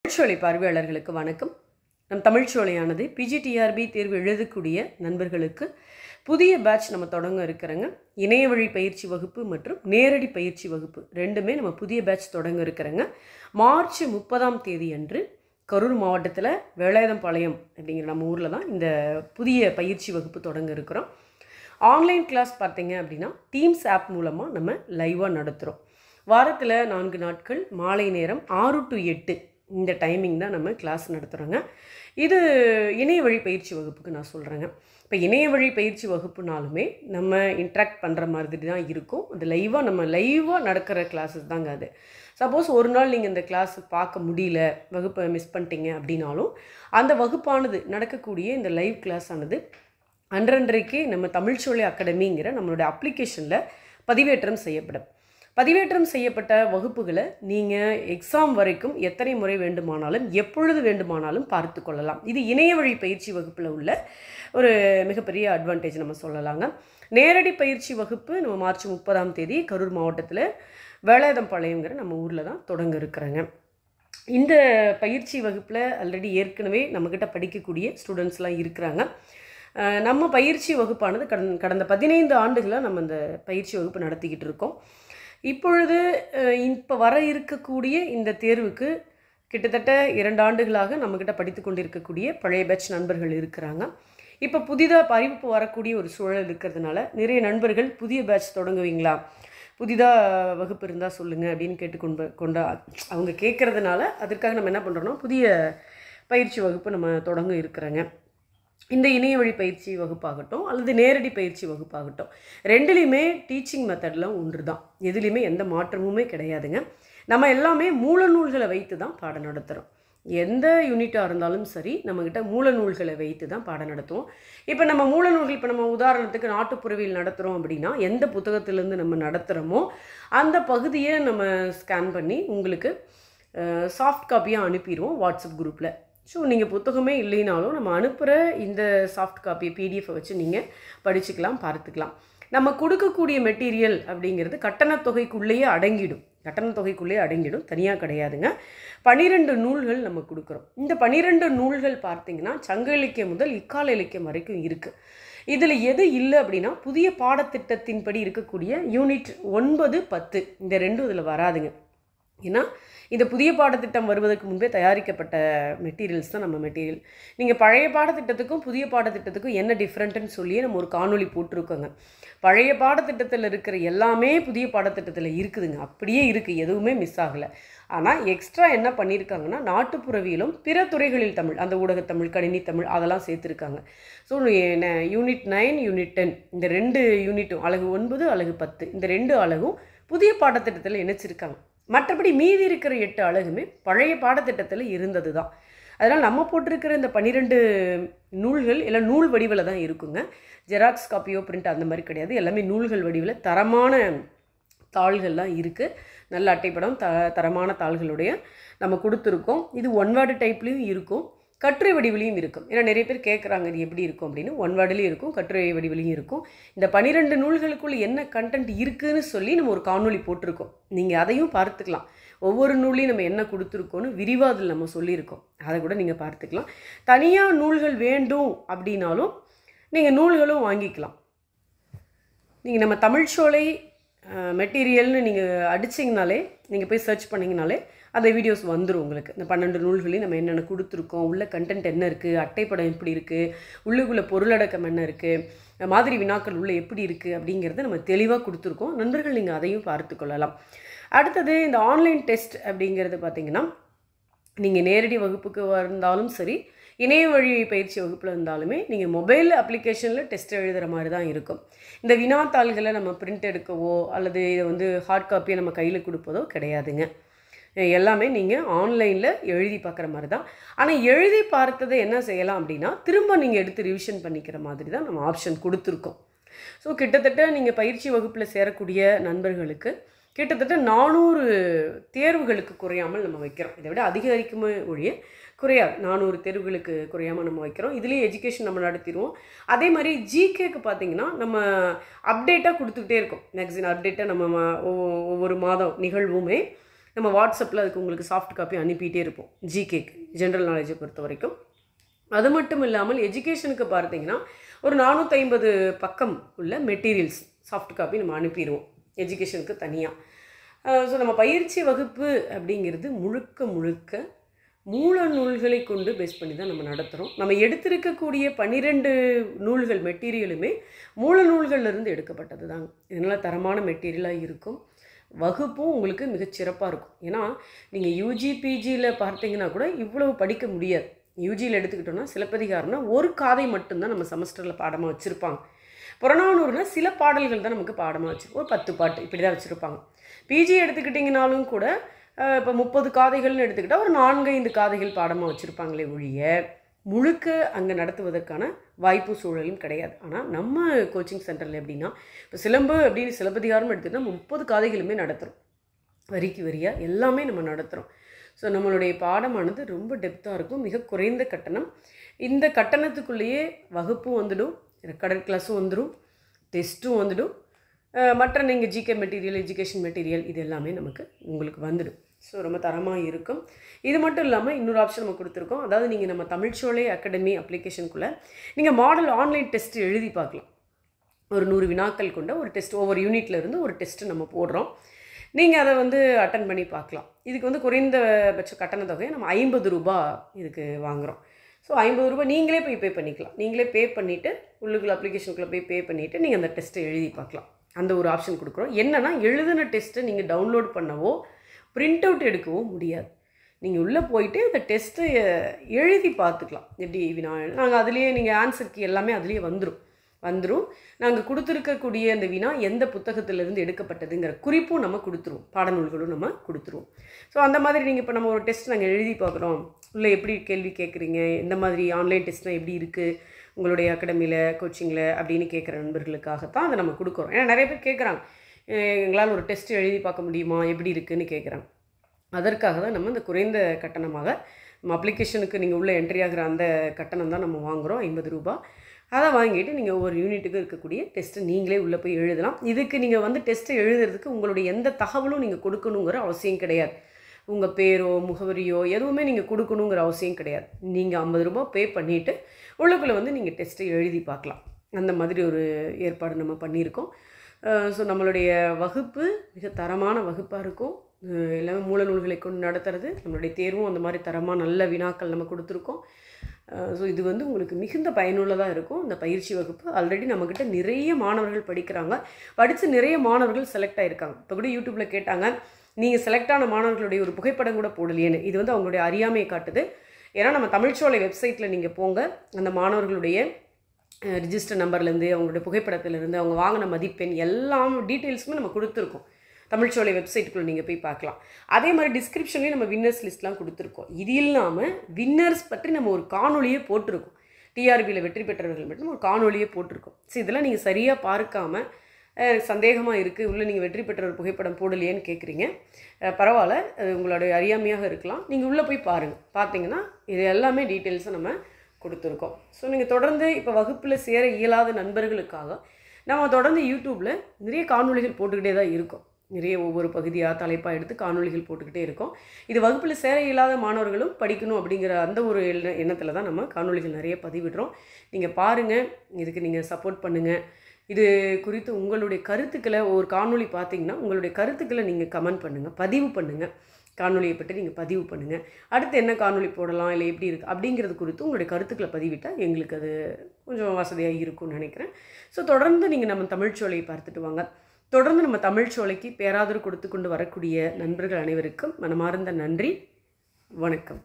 தமிழ்ச்சோலை பார்வையாளர்களுக்கு வணக்கம். நம் தமிழ்ச்சோலையானது பிஜிடிஆர்பி தேர்வு எழுதக்கூடிய நண்பர்களுக்கு புதிய பேட்ச் நம்ம தொடங்க இருக்கிறோங்க. இணைய வழி பயிற்சி வகுப்பு மற்றும் நேரடி பயிற்சி வகுப்பு ரெண்டுமே நம்ம புதிய பேட்ச் தொடங்க இருக்கிறோங்க. மார்ச் 30 அன்று கரூர் மாவட்டத்தில் வேலாயுதம்பாளையம் அப்படிங்கிற நம்ம ஊரில் தான் இந்த புதிய பயிற்சி வகுப்பு தொடங்க இருக்கிறோம். ஆன்லைன் கிளாஸ் பார்த்தீங்க அப்படின்னா டீம்ஸ் ஆப் மூலமாக நம்ம லைவாக நடத்துகிறோம். வாரத்தில் 4 நாட்கள் மாலை நேரம் 6 to 8 இந்த டைமிங் தான் நம்ம கிளாஸ் நடத்துகிறோங்க. இது இணைய வழி பயிற்சி வகுப்புக்கு நான் சொல்கிறேங்க. இப்போ இணைய வழி பயிற்சி வகுப்புனாலுமே நம்ம இன்ட்ராக்ட் பண்ணுற மாதிரி தான் இருக்கும். அது லைவாக நடக்கிற கிளாஸஸ் தாங்க அது. சப்போஸ் ஒரு நாள் நீங்கள் இந்த கிளாஸ் பார்க்க முடியல, வகுப்பை மிஸ் பண்ணிட்டீங்க அப்படின்னாலும் அந்த வகுப்பானது நடக்கக்கூடிய இந்த லைவ் கிளாஸ் ஆனது அன்றன்றைக்கே நம்ம தமிழ்ச்சோலை அகாடமிங்கிற நம்மளுடைய அப்ளிகேஷனில் பதிவேற்றம் செய்யப்பட்ட வகுப்புகளை நீங்கள் எக்ஸாம் வரைக்கும் எத்தனை முறை வேண்டுமானாலும் எப்பொழுது வேண்டுமானாலும் பார்த்து கொள்ளலாம். இது இணைய வழி பயிற்சி வகுப்பில் உள்ள ஒரு மிகப்பெரிய அட்வான்டேஜ் நம்ம சொல்லலாங்க. நேரடி பயிற்சி வகுப்பு நம்ம மார்ச் 30 கரூர் மாவட்டத்தில் வேலாயுதம்பாளையங்கிற நம்ம ஊரில் தான் தொடங்க இருக்கிறாங்க. இந்த பயிற்சி வகுப்பில் ஆல்ரெடி ஏற்கனவே நம்மக்கிட்ட படிக்கக்கூடிய ஸ்டூடெண்ட்ஸ்லாம் இருக்கிறாங்க. நம்ம பயிற்சி வகுப்பானது கடந்த 15 ஆண்டுகளாக நம்ம இந்த பயிற்சி வகுப்பு நடத்திக்கிட்டு இருக்கோம். இப்போ வர இருக்கக்கூடிய இந்த தேர்வுக்கு கிட்டத்தட்ட 2 ஆண்டுகளாக நம்மக்கிட்ட படித்து கொண்டிருக்கக்கூடிய பழைய பேட்ச் நண்பர்கள் இருக்கிறாங்க. இப்போ புதிதாக அறிவிப்பு வரக்கூடிய ஒரு சூழல் இருக்கிறதுனால நிறைய நண்பர்கள் புதிய பேட்ச் தொடங்குவீங்களா, புதிதாக வகுப்பு இருந்தால் சொல்லுங்கள் அப்படின்னு அவங்க கேட்குறதுனால அதற்காக நம்ம என்ன பண்ணுறோன்னா புதிய பயிற்சி வகுப்பு நம்ம தொடங்க இருக்கிறோங்க. இந்த இணைய வழி பயிற்சி வகுப்பாகட்டும் அல்லது நேரடி பயிற்சி வகுப்பாகட்டும் ரெண்டுலேயுமே டீச்சிங் மெத்தட்லாம் ஒன்று தான். எதுலேயுமே எந்த மாற்றமுமே கிடையாதுங்க. நம்ம எல்லாமே மூல நூல்களை வைத்து தான் பாடம் நடத்துகிறோம். எந்த யூனிட்டாக இருந்தாலும் சரி நம்மக்கிட்ட மூல நூல்களை வைத்து தான் பாடம் நடத்துவோம். இப்போ நம்ம மூல நூல்கள், இப்போ நம்ம உதாரணத்துக்கு நாட்டுப்புறவியல் நடத்துகிறோம் அப்படின்னா எந்த புத்தகத்திலேருந்து நம்ம நடத்துகிறோமோ அந்த பகுதியை நம்ம ஸ்கேன் பண்ணி உங்களுக்கு சாஃப்ட் காப்பியாக அனுப்பிடுவோம் வாட்ஸ்அப் குரூப்பில். ஸோ நீங்கள் புத்தகமே இல்லைனாலும் நம்ம அனுப்புகிற இந்த சாஃப்ட் காப்பி பிடிஎஃபை வச்சு நீங்கள் படிச்சுக்கலாம், பார்த்துக்கலாம். நம்ம கொடுக்கக்கூடிய மெட்டீரியல் அப்படிங்கிறது கட்டணத்தொகைக்குள்ளேயே அடங்கிடும், தனியாக கிடையாதுங்க. 12 நூல்கள் நம்ம கொடுக்குறோம். இந்த 12 நூல்கள் பார்த்திங்கன்னா சங்க இலக்கியம் முதல் இக்கால இலக்கியம் வரைக்கும் இருக்குது. இதில் எது இல்லை அப்படின்னா புதிய பாடத்திட்டத்தின்படி இருக்கக்கூடிய யூனிட் 9, 10 இந்த ரெண்டும் இதில் வராதுங்க. ஏன்னா இந்த புதிய பாடத்திட்டம் வருவதற்கு முன்பே தயாரிக்கப்பட்ட மெட்டீரியல்ஸ் தான் நம்ம மெட்டீரியல். நீங்கள் பழைய பாடத்திட்டத்துக்கும் புதிய பாடத்திட்டத்துக்கும் என்ன டிஃப்ரெண்ட்டுன்னு சொல்லியே நம்ம ஒரு காணொலி போட்டிருக்கோங்க. பழைய பாடத்திட்டத்தில் இருக்கிற எல்லாமே புதிய பாடத்திட்டத்தில் இருக்குதுங்க, அப்படியே இருக்குது, எதுவுமே மிஸ் ஆகலை. ஆனால் எக்ஸ்ட்ரா என்ன பண்ணியிருக்காங்கன்னா நாட்டுப்புறவியலும் பிற துறைகளில் தமிழ், அந்த ஊடகத்தமிழ், கணினி தமிழ் அதெல்லாம் சேர்த்துருக்காங்க. ஸோ யூனிட் 9, யூனிட் 10 இந்த 2 யூனிட்டும் அலகு 9, அலகு 10 இந்த 2 அலகும் புதிய பாடத்திட்டத்தில் இணைச்சிருக்காங்க. மற்றபடி மீதி இருக்கிற 8 அலகுமே பழைய பாடத்திட்டத்தில் இருந்தது தான். அதனால் நம்ம போட்டிருக்கிற இந்த 12 நூல்கள் எல்லாம் நூல் வடிவில் தான் இருக்குங்க. ஜெராக்ஸ் காப்பியோ பிரிண்ட் அந்த மாதிரி கிடையாது. எல்லாமே நூல்கள் வடிவில் தரமான தாள்கள்லாம் இருக்குது. நல்ல அட்டைப்படம் தரமான தாள்களுடைய நம்ம கொடுத்துருக்கோம். இது 1 வேர்டு டைப்லேயும் இருக்கும், கட்டுரை வடிவிலையும் இருக்கும். ஏன்னா நிறைய பேர் கேட்குறாங்க இது எப்படி இருக்கும் அப்படின்னு. 1 வேர்டுலேயும் இருக்கும், கட்டுரை வடிவிலையும் இருக்கும். இந்த 12 நூல்களுக்குள்ள என்ன கண்டென்ட் இருக்குதுன்னு சொல்லி நம்ம ஒரு காணொலி போட்டிருக்கோம். நீங்கள் அதையும் பார்த்துக்கலாம். ஒவ்வொரு நூல்லையும் நம்ம என்ன கொடுத்துருக்கோன்னு விரிவாக அதில் நம்ம சொல்லியிருக்கோம். அதை கூட நீங்கள் பார்த்துக்கலாம். தனியாக நூல்கள் வேண்டும் அப்படின்னாலும் நீங்கள் நூல்களும் வாங்கிக்கலாம். நீங்கள் நம்ம தமிழ்ச்சோலை மெட்டீரியல்னு நீங்கள் அடிச்சிங்கனாலே, நீங்கள் போய் சர்ச் பண்ணிங்கனாலே அந்த வீடியோஸ் வந்துடும் உங்களுக்கு. இந்த 12 நூல்களையும் நம்ம என்னென்ன கொடுத்துருக்கோம், உள்ள கண்டென்ட் என்ன இருக்குது, அட்டைப்படம் எப்படி இருக்குது, உள்ளுக்குள்ளே பொருளடக்கம் என்ன இருக்குது, மாதிரி வினாக்கள் உள்ளே எப்படி இருக்குது அப்படிங்கிறத நம்ம தெளிவாக கொடுத்துருக்கோம். நண்பர்கள் நீங்கள் அதையும் பார்த்து கொள்ளலாம். அடுத்தது இந்த ஆன்லைன் டெஸ்ட் அப்படிங்கிறது பார்த்திங்கன்னா நீங்கள் நேரடி வகுப்புக்கு இருந்தாலும் சரி, இணைய வழி பயிற்சி வகுப்பில் இருந்தாலுமே நீங்கள் மொபைல் அப்ளிகேஷனில் டெஸ்ட் எழுதுகிற மாதிரி தான் இருக்கும். இந்த வினாத்தாள்களை நம்ம பிரிண்ட் எடுக்கவோ அல்லது இதை ஹார்ட் காப்பியை நம்ம கையில் கொடுப்பதோ கிடையாதுங்க. எல்லாமே நீங்கள் ஆன்லைனில் எழுதி பார்க்குற மாதிரி தான். ஆனால் எழுதி பார்த்ததை என்ன செய்யலாம் அப்படின்னா திரும்ப நீங்கள் எடுத்து ரிவிஷன் பண்ணிக்கிற மாதிரி தான் நம்ம ஆப்ஷன் கொடுத்துருக்கோம். ஸோ கிட்டத்தட்ட நீங்கள் பயிற்சி வகுப்பில் சேரக்கூடிய நண்பர்களுக்கு கிட்டத்தட்ட 400 தேர்வுகளுக்கு குறையாமல் நம்ம வைக்கிறோம். இதை விட அதிகரிக்குமே ஒழிய குறையாது. 400 தேர்வுகளுக்கு குறையாமல் நம்ம வைக்கிறோம். இதுலேயே எஜுகேஷன் நம்ம நடத்திடுவோம். அதே மாதிரி ஜிகேக்கு பார்த்திங்கன்னா நம்ம அப்டேட்டாக கொடுத்துக்கிட்டே இருக்கோம். மேக்ஸின் அப்டேட்டாக நம்ம ஒவ்வொரு மாதம் நிகழ்வுமே நம்ம வாட்ஸ்அப்பில் அதுக்கு உங்களுக்கு சாஃப்ட் காப்பி அனுப்பிகிட்டே இருப்போம். ஜிகேக்கு, ஜென்ரல் நாலேஜை பொறுத்த வரைக்கும். அது மட்டும் இல்லாமல் எஜுகேஷனுக்கு பார்த்தீங்கன்னா ஒரு 450 பக்கம் உள்ள மெட்டீரியல்ஸ் சாஃப்ட் காப்பி நம்ம அனுப்பிடுவோம் எஜுகேஷனுக்கு தனியாக. ஸோ நம்ம பயிற்சி வகுப்பு அப்படிங்கிறது முழுக்க முழுக்க மூல நூல்களை கொண்டு பேஸ் பண்ணி தான் நம்ம நடத்துகிறோம். நம்ம எடுத்திருக்கக்கூடிய 12 நூல்கள் மெட்டீரியலுமே மூல நூல்கள்லேருந்து எடுக்கப்பட்டது தாங்க. இதனால் தரமான மெட்டீரியலாக இருக்கும். வகுப்பும் உங்களுக்கு மிகச்சிறப்பாக இருக்கும். ஏன்னா நீங்கள் யூஜி பிஜியில் பார்த்தீங்கன்னா கூட இவ்வளவு படிக்க முடியாது. யூஜியில் எடுத்துக்கிட்டோன்னா சிலப்பதிகாரம்னா ஒரு காதை மட்டும்தான் நம்ம செமஸ்டரில் பாடமாக வச்சுருப்பாங்க. புறநானூறுனா சில பாடல்கள் தான் நமக்கு பாடமாக வச்சுருப்போம். ஒரு 10 பாட்டு இப்படி தான் வச்சுருப்பாங்க. பிஜி எடுத்துக்கிட்டிங்கனாலும் கூட இப்போ 30 காதைகள்னு எடுத்துக்கிட்டால் ஒரு 4-5 காதைகள் பாடமாக வச்சுருப்பாங்களே ஒழிய முழுக்க அங்கே நடத்துவதற்கான வாய்ப்பு சூழலும் கிடையாது. ஆனால் நம்ம கோச்சிங் சென்டரில் எப்படின்னா இப்போ சிலம்பு அப்படின்னு சிலப்பதிகாரம் எடுத்துக்கிட்டால் 30 காதைகளுமே நடத்துகிறோம். வரிக்கு வரியாக எல்லாமே நம்ம நடத்துகிறோம். ஸோ நம்மளுடைய பாடமானது ரொம்ப டெப்த்தாக இருக்கும். மிக குறைந்த கட்டணம். இந்த கட்டணத்துக்குள்ளேயே வகுப்பும் வந்துடும், ரெக்கார்டட் கிளாஸும் வந்துடும், டெஸ்ட்டும் வந்துடும், மற்ற நீங்கள் ஜிகே மெட்டீரியல், எஜுகேஷன் மெட்டீரியல் இது எல்லாமே நமக்கு உங்களுக்கு வந்துடும். ஸோ ரொம்ப தரமாக இருக்கும். இது மட்டும் இல்லாமல் இன்னொரு ஆப்ஷன் நம்ம கொடுத்துருக்கோம். அதாவது நீங்கள் நம்ம தமிழ்ச்சோலை அகாடமி அப்ளிகேஷனுக்குள்ளே நீங்கள் மாடல் ஆன்லைன் டெஸ்ட் எழுதி பார்க்கலாம். ஒரு 100 வினாக்கள் கொண்ட ஒரு டெஸ்ட், ஒவ்வொரு யூனிட்லேருந்து ஒரு டெஸ்ட்டு நம்ம போடுறோம். நீங்கள் அதை அட்டன் பண்ணி பார்க்கலாம். இதுக்கு குறைந்தபட்ச கட்டண தொகையை நம்ம 50 ரூபா இதுக்கு வாங்குகிறோம். ஸோ 50 ரூபா நீங்களே போய் பே பண்ணிக்கலாம். நீங்களே பே பண்ணிவிட்டு உள்ளுக்குள்ள அப்ளிகேஷனுக்குள்ளே போய் பே பண்ணிவிட்டு நீங்கள் அந்த டெஸ்ட்டை எழுதி பார்க்கலாம். அந்த ஒரு ஆப்ஷன் கொடுக்குறோம். என்னென்னா எழுதின டெஸ்ட்டை நீங்கள் டவுன்லோட் பண்ணவோ பிரிண்ட் அவுட் எடுக்கவோ முடியாது. நீங்கள் உள்ளே போயிட்டு அந்த டெஸ்ட்டை எழுதி பார்த்துக்கலாம். எப்படி வினா நாங்கள் அதுலேயே நீங்கள் ஆன்சருக்கு எல்லாமே அதுலேயே வந்துடும். நாங்கள் கொடுத்துருக்கக்கூடிய அந்த வினா எந்த புத்தகத்திலேருந்து எடுக்கப்பட்டதுங்கிற குறிப்பும் நம்ம கொடுத்துருவோம். பாடநூல்களும் நம்ம கொடுத்துருவோம். ஸோ அந்த மாதிரி நீங்கள் இப்போ நம்ம ஒரு டெஸ்ட் நாங்கள் எழுதி பார்க்குறோம், உள்ளே எப்படி கேள்வி கேட்குறீங்க, எந்த மாதிரி ஆன்லைன் டெஸ்ட்லாம் எப்படி இருக்குது உங்களுடைய அகாடமியில் கோச்சிங்கில் அப்படின்னு கேட்குற நண்பர்களுக்காகத்தான் அதை நம்ம கொடுக்குறோம். ஏன்னா நிறைய பேர் கேட்குறாங்க, எங்களால் ஒரு டெஸ்ட் எழுதி பார்க்க முடியுமா, எப்படி இருக்குதுன்னு கேட்குறாங்க. அதற்காக தான் நம்ம இந்த குறைந்த கட்டணமாக நம்ம அப்ளிகேஷனுக்கு நீங்கள் உள்ளே என்ட்ரி ஆகிற அந்த கட்டணம் தான் நம்ம வாங்குகிறோம், 50 ரூபா. அதை வாங்கிட்டு நீங்கள் ஒவ்வொரு யூனிட்டுக்கு இருக்கக்கூடிய டெஸ்ட்டை நீங்களே உள்ளே போய் எழுதலாம். இதுக்கு நீங்கள் டெஸ்ட்டை எழுதுறதுக்கு உங்களுடைய எந்த தகவலும் நீங்கள் கொடுக்கணுங்கிற அவசியம் கிடையாது. உங்கள் பேரோ முகவரியோ எதுவுமே நீங்கள் கொடுக்கணுங்கிற அவசியம் கிடையாது. நீங்கள் 50 ரூபா பே பண்ணிவிட்டு உள்ளுக்குள்ளே நீங்கள் டெஸ்ட்டை எழுதி பார்க்கலாம். அந்த மாதிரி ஒரு ஏற்பாடு நம்ம பண்ணியிருக்கோம். ஸோ நம்மளுடைய வகுப்பு மிக தரமான வகுப்பாக இருக்கும். எல்லாமே மூல நூல்களை கொண்டு நடத்துறது. நம்மளுடைய தேர்வும் அந்த மாதிரி தரமாக நல்ல வினாக்கள் நம்ம கொடுத்துருக்கோம். ஸோ இது உங்களுக்கு மிகுந்த பயனுள்ளதாக இருக்கும். இந்த பயிற்சி வகுப்பு ஆல்ரெடி நம்மக்கிட்ட நிறைய மாணவர்கள் படிக்கிறாங்க. படித்து நிறைய மாணவர்கள் செலக்ட் ஆகிருக்காங்க. இப்போ கூட யூடியூப்பில் கேட்டாங்க, நீங்கள் செலக்ட் ஆன மாணவர்களுடைய ஒரு புகைப்படம் கூட போடலையேன்னு. இது அவங்களுடைய அறியாமையை காட்டுது. ஏன்னா நம்ம தமிழ்ச்சோலை வெப்சைட்டில் நீங்கள் போங்க, அந்த மாணவர்களுடைய ரிஜிஸ்டர் நம்பர்லேருந்து அவங்களுடைய புகைப்படத்திலேருந்து அவங்க வாங்கின மதிப்பெண் எல்லாம் டீட்டெயில்ஸுமே நம்ம கொடுத்துருக்கோம். தமிழ்ச்சோலை வெப்சைட்டுக்குள்ளே நீங்கள் போய் பார்க்கலாம். அதே மாதிரி டிஸ்கிரிப்ஷன்லேயும் நம்ம வின்னர்ஸ் லிஸ்ட்லாம் கொடுத்துருக்கோம். இது இல்லாமல் வின்னர்ஸ் பற்றி நம்ம ஒரு காணொலியே போட்டிருக்கோம். டிஆர்பியில் வெற்றி பெற்றவர்கள் மட்டும் ஒரு காணொலியே போட்டிருக்கோம். ஸோ இதெல்லாம் நீங்கள் சரியாக பார்க்காமல் சந்தேகமாக இருக்குது, உள்ளே நீங்கள் வெற்றி பெற்ற ஒரு புகைப்படம் போடலையேன்னு கேட்குறீங்க. பரவாயில்ல, அது உங்களுடைய அறியாமையாக இருக்கலாம். நீங்கள் உள்ளே போய் பாருங்கள். பார்த்தீங்கன்னா இது எல்லாமே டீட்டெயில்ஸை நம்ம கொடுத்துருக்கோம். ஸோ நீங்கள் தொடர்ந்து இப்போ வகுப்பில் சேர இயலாத நண்பர்களுக்காக நம்ம தொடர்ந்து யூடியூப்பில் நிறைய காணொலிகள் போட்டுக்கிட்டே தான் இருக்கோம். நிறைய ஒவ்வொரு பகுதியாக தலைப்பாக எடுத்து காணொலிகள் போட்டுக்கிட்டே இருக்கோம். இது வகுப்பில் சேர இயலாத மாணவர்களும் படிக்கணும் அப்படிங்கிற அந்த ஒரு எண்ணத்தில் தான் நம்ம காணொலிகள் நிறைய பதிவிடுறோம். நீங்கள் பாருங்கள், இதுக்கு நீங்கள் சப்போர்ட் பண்ணுங்கள். இது குறித்து உங்களுடைய கருத்துக்களை ஒரு காணொலி பார்த்தீங்கன்னா உங்களுடைய கருத்துக்களை நீங்கள் கமெண்ட் பண்ணுங்கள், பதிவு பண்ணுங்கள். காணொலியை பற்றி நீங்கள் பதிவு பண்ணுங்கள். அடுத்து என்ன காணொலி போடலாம், இல்லை எப்படி இருக்குது அப்படிங்கிறது குறித்து உங்களுடைய கருத்துக்களை பதிவிட்டால் எங்களுக்கு அது கொஞ்சம் வசதியாக இருக்கும்னு நினைக்கிறேன். ஸோ தொடர்ந்து நீங்கள் நம்ம தமிழ்ச்சோலையை பார்த்துட்டு வாங்க. தொடர்ந்து நம்ம தமிழ்ச்சோலைக்கு பேராதரவு கொடுத்து கொண்டு வரக்கூடிய நண்பர்கள் அனைவருக்கும் மனமார்ந்த நன்றி. வணக்கம்.